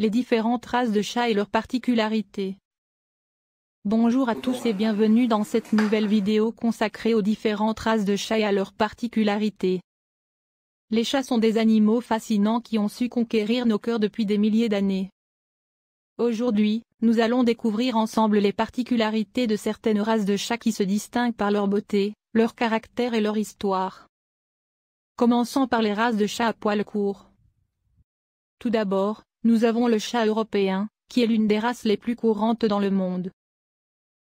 les différentes races de chats et leurs particularités. Bonjour à tous et bienvenue dans cette nouvelle vidéo consacrée aux différentes races de chats et à leurs particularités. Les chats sont des animaux fascinants qui ont su conquérir nos cœurs depuis des milliers d'années. Aujourd'hui, nous allons découvrir ensemble les particularités de certaines races de chats qui se distinguent par leur beauté, leur caractère et leur histoire. Commençons par les races de chats à poils courts. Tout d'abord, nous avons le chat européen, qui est l'une des races les plus courantes dans le monde.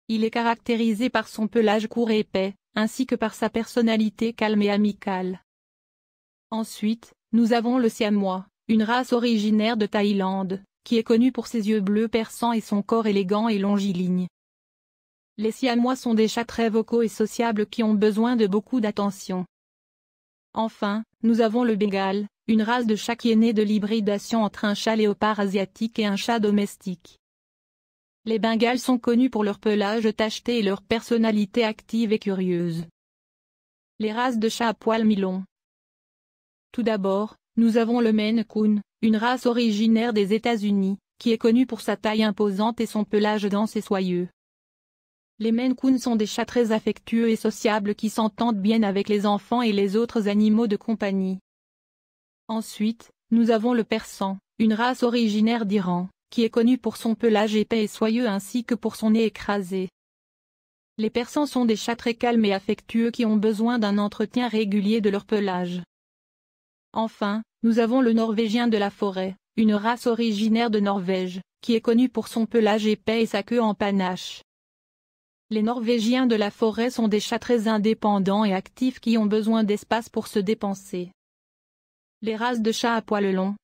Il est caractérisé par son pelage court et épais, ainsi que par sa personnalité calme et amicale. Ensuite, nous avons le siamois, une race originaire de Thaïlande, qui est connue pour ses yeux bleus perçants et son corps élégant et longiligne. Les siamois sont des chats très vocaux et sociables qui ont besoin de beaucoup d'attention. Enfin, nous avons le bengale, une race de chat qui est née de l'hybridation entre un chat léopard asiatique et un chat domestique. Les bengales sont connus pour leur pelage tacheté et leur personnalité active et curieuse. Les races de chats à poils mi-longs. Tout d'abord, nous avons le Maine Coon, une race originaire des États-Unis, qui est connue pour sa taille imposante et son pelage dense et soyeux. Les Maine Coon sont des chats très affectueux et sociables qui s'entendent bien avec les enfants et les autres animaux de compagnie. Ensuite, nous avons le Persan, une race originaire d'Iran, qui est connue pour son pelage épais et soyeux ainsi que pour son nez écrasé. Les Persans sont des chats très calmes et affectueux qui ont besoin d'un entretien régulier de leur pelage. Enfin, nous avons le Norvégien de la forêt, une race originaire de Norvège, qui est connue pour son pelage épais et sa queue en panache. Les Norvégiens de la forêt sont des chats très indépendants et actifs qui ont besoin d'espace pour se dépenser. Les races de chats à poils longs.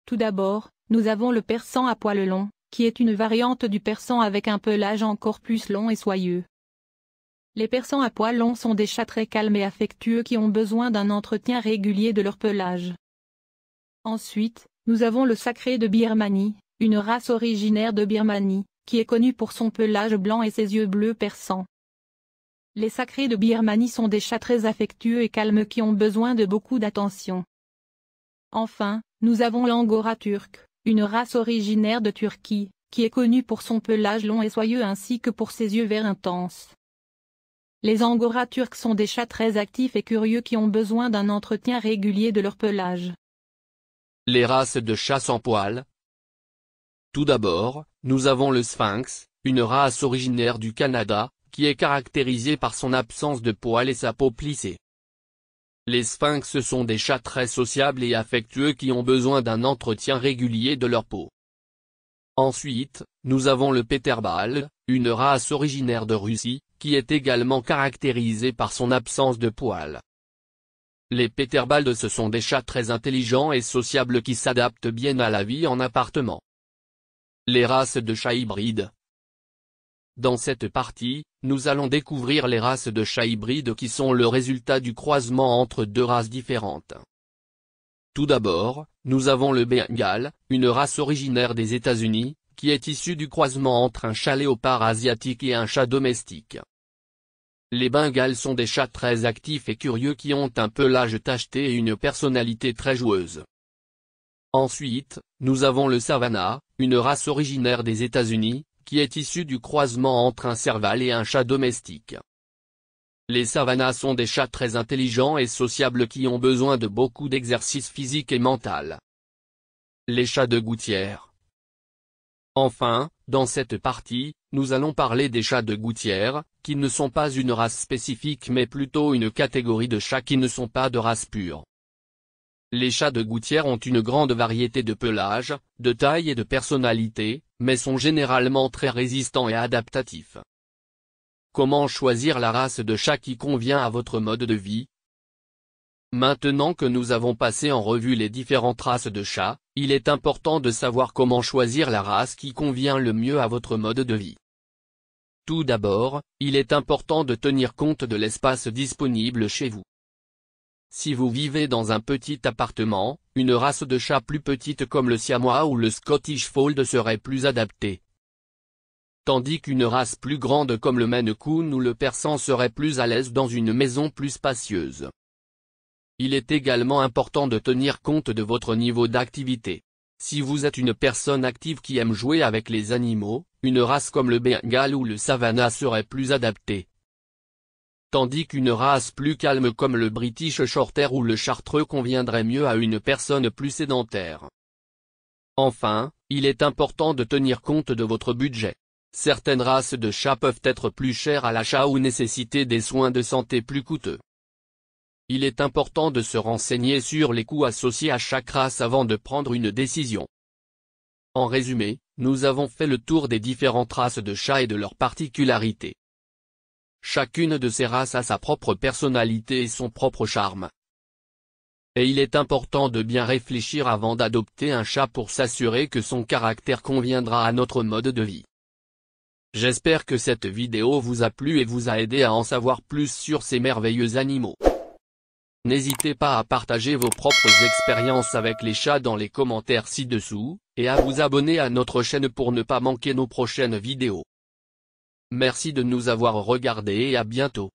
Tout d'abord, nous avons le Persan à poils longs, qui est une variante du Persan avec un pelage encore plus long et soyeux. Les Persans à poils longs sont des chats très calmes et affectueux qui ont besoin d'un entretien régulier de leur pelage. Ensuite, nous avons le Sacré de Birmanie, une race originaire de Birmanie, qui est connue pour son pelage blanc et ses yeux bleus perçants. Les Sacrés de Birmanie sont des chats très affectueux et calmes qui ont besoin de beaucoup d'attention. Enfin, nous avons l'Angora turc, une race originaire de Turquie, qui est connue pour son pelage long et soyeux ainsi que pour ses yeux verts intenses. Les Angora turcs sont des chats très actifs et curieux qui ont besoin d'un entretien régulier de leur pelage. Les races de chats sans poils. Tout d'abord, nous avons le Sphinx, une race originaire du Canada, qui est caractérisée par son absence de poils et sa peau plissée. Les Sphinx sont des chats très sociables et affectueux qui ont besoin d'un entretien régulier de leur peau. Ensuite, nous avons le Peterbald, une race originaire de Russie, qui est également caractérisée par son absence de poils. Les Peterbalds ce sont des chats très intelligents et sociables qui s'adaptent bien à la vie en appartement. Les races de chats hybrides. Dans cette partie, nous allons découvrir les races de chats hybrides qui sont le résultat du croisement entre deux races différentes. Tout d'abord, nous avons le Bengale, une race originaire des États-Unis, qui est issue du croisement entre un chat léopard asiatique et un chat domestique. Les Bengales sont des chats très actifs et curieux qui ont un pelage tacheté et une personnalité très joueuse. Ensuite, nous avons le Savannah, une race originaire des États-Unis, qui est issue du croisement entre un serval et un chat domestique. Les Savannahs sont des chats très intelligents et sociables qui ont besoin de beaucoup d'exercice physique et mental. Les chats de gouttière. Enfin, dans cette partie, nous allons parler des chats de gouttière, qui ne sont pas une race spécifique mais plutôt une catégorie de chats qui ne sont pas de race pure. Les chats de gouttière ont une grande variété de pelage, de taille et de personnalité, mais sont généralement très résistants et adaptatifs. Comment choisir la race de chat qui convient à votre mode de vie? Maintenant que nous avons passé en revue les différentes races de chats, il est important de savoir comment choisir la race qui convient le mieux à votre mode de vie. Tout d'abord, il est important de tenir compte de l'espace disponible chez vous. Si vous vivez dans un petit appartement, une race de chat plus petite comme le Siamois ou le Scottish Fold serait plus adaptée. Tandis qu'une race plus grande comme le Maine Coon ou le Persan serait plus à l'aise dans une maison plus spacieuse. Il est également important de tenir compte de votre niveau d'activité. Si vous êtes une personne active qui aime jouer avec les animaux, une race comme le Bengale ou le Savannah serait plus adaptée. Tandis qu'une race plus calme comme le British Shorthair ou le Chartreux conviendrait mieux à une personne plus sédentaire. Enfin, il est important de tenir compte de votre budget. Certaines races de chats peuvent être plus chères à l'achat ou nécessiter des soins de santé plus coûteux. Il est important de se renseigner sur les coûts associés à chaque race avant de prendre une décision. En résumé, nous avons fait le tour des différentes races de chats et de leurs particularités. Chacune de ces races a sa propre personnalité et son propre charme. Et il est important de bien réfléchir avant d'adopter un chat pour s'assurer que son caractère conviendra à notre mode de vie. J'espère que cette vidéo vous a plu et vous a aidé à en savoir plus sur ces merveilleux animaux. N'hésitez pas à partager vos propres expériences avec les chats dans les commentaires ci-dessous, et à vous abonner à notre chaîne pour ne pas manquer nos prochaines vidéos. Merci de nous avoir regardés et à bientôt.